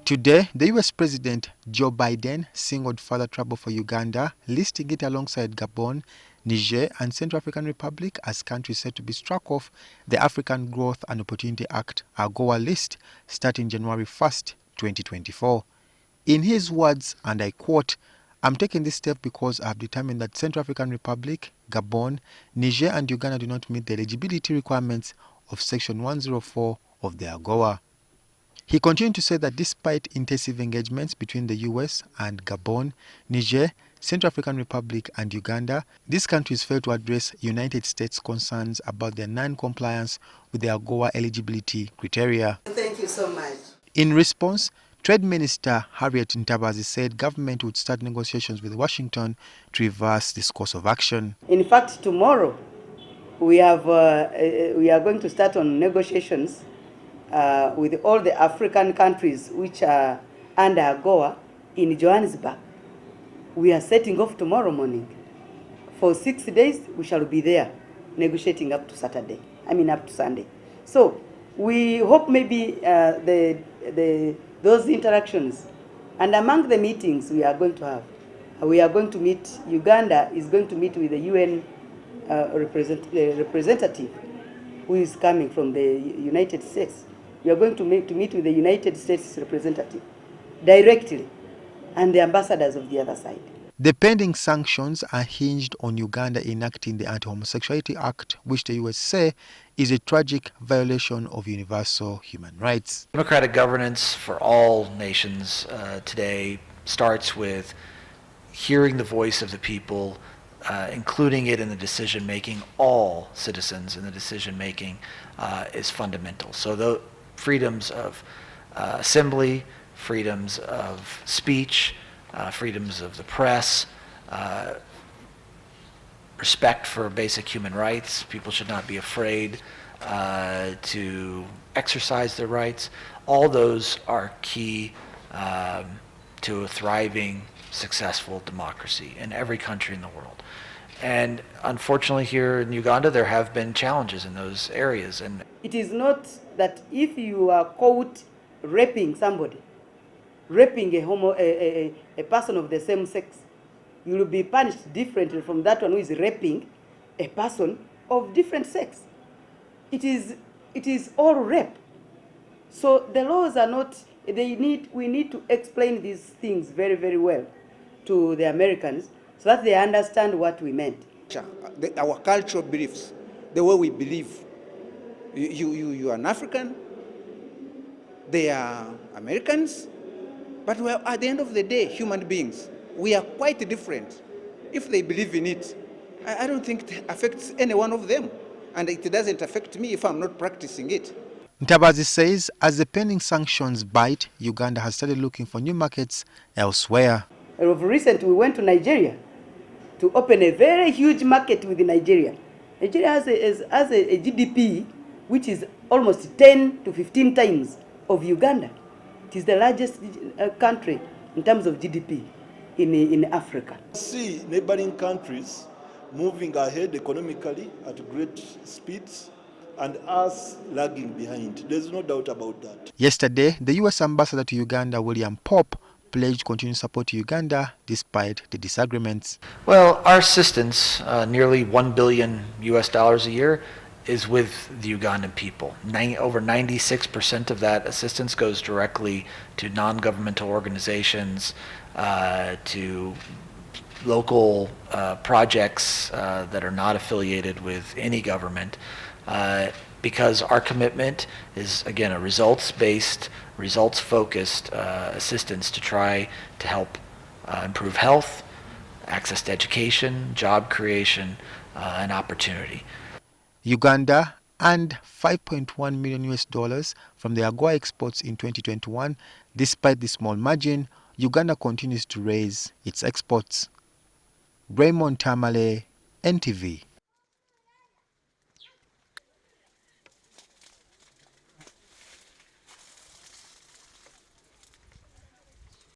Today, the US President Joe Biden signaled further trouble for Uganda, listing it alongside Gabon, Niger and Central African Republic as countries said to be struck off the African Growth and Opportunity Act AGOA list starting January 1st, 2024. In his words, and I quote, "I'm taking this step because I have determined that Central African Republic, Gabon, Niger and Uganda do not meet the eligibility requirements of Section 104 of the AGOA." He continued to say that despite intensive engagements between the US and Gabon, Niger, Central African Republic and Uganda, these countries failed to address United States concerns about their non-compliance with the AGOA eligibility criteria. Thank you so much. In response, Trade Minister Harriet Ntabazi said government would start negotiations with Washington to reverse this course of action. In fact, tomorrow we are going to start on negotiations with all the African countries which are under AGOA in Johannesburg. We are setting off tomorrow morning. For 6 days, we shall be there negotiating up to Sunday. So we hope maybe those interactions, and among the meetings we are going to have, we are going to meet, Uganda is going to meet with the UN representative who is coming from the United States. We are going to meet with the United States representative directly and the ambassadors of the other side. The pending sanctions are hinged on Uganda enacting the Anti Homosexuality Act, which the US say is a tragic violation of universal human rights. Democratic governance for all nations today starts with hearing the voice of the people, including it in the decision-making. All citizens in the decision-making is fundamental. So the freedoms of assembly, freedoms of speech, freedoms of the press, respect for basic human rights. People should not be afraid to exercise their rights. All those are key to a thriving, successful democracy in every country in the world. And unfortunately here in Uganda there have been challenges in those areas. And it is not that if you are caught raping somebody, raping a person of the same sex, you will be punished differently from that one who is raping a person of different sex. It is all rape. So the laws are not, we need to explain these things very, very well to the Americans so that they understand what we meant. Our cultural beliefs, the way we believe. You are an African, they are Americans, but we are, at the end of the day, human beings. We are quite different. If they believe in it, I don't think it affects any one of them. And it doesn't affect me if I'm not practicing it. Ntabazi says as the pending sanctions bite, Uganda has started looking for new markets elsewhere. Of recent, we went to Nigeria to open a very huge market with Nigeria. Nigeria has a GDP which is almost 10 to 15 times of Uganda. It is the largest country in terms of GDP in Africa. See neighboring countries moving ahead economically at great speeds and us lagging behind. There's no doubt about that. Yesterday, the US ambassador to Uganda, William Pope, pledged continued support to Uganda despite the disagreements. Well, our assistance, nearly $1 billion a year, is with the Ugandan people. Over 96% of that assistance goes directly to non-governmental organizations, to local projects that are not affiliated with any government, because our commitment is, again, a results-based, results-focused assistance to try to help improve health, access to education, job creation, and opportunity. Uganda earned $5.1 million from the AGOA exports in 2021. Despite the small margin, Uganda continues to raise its exports. Raymond Tamale, NTV.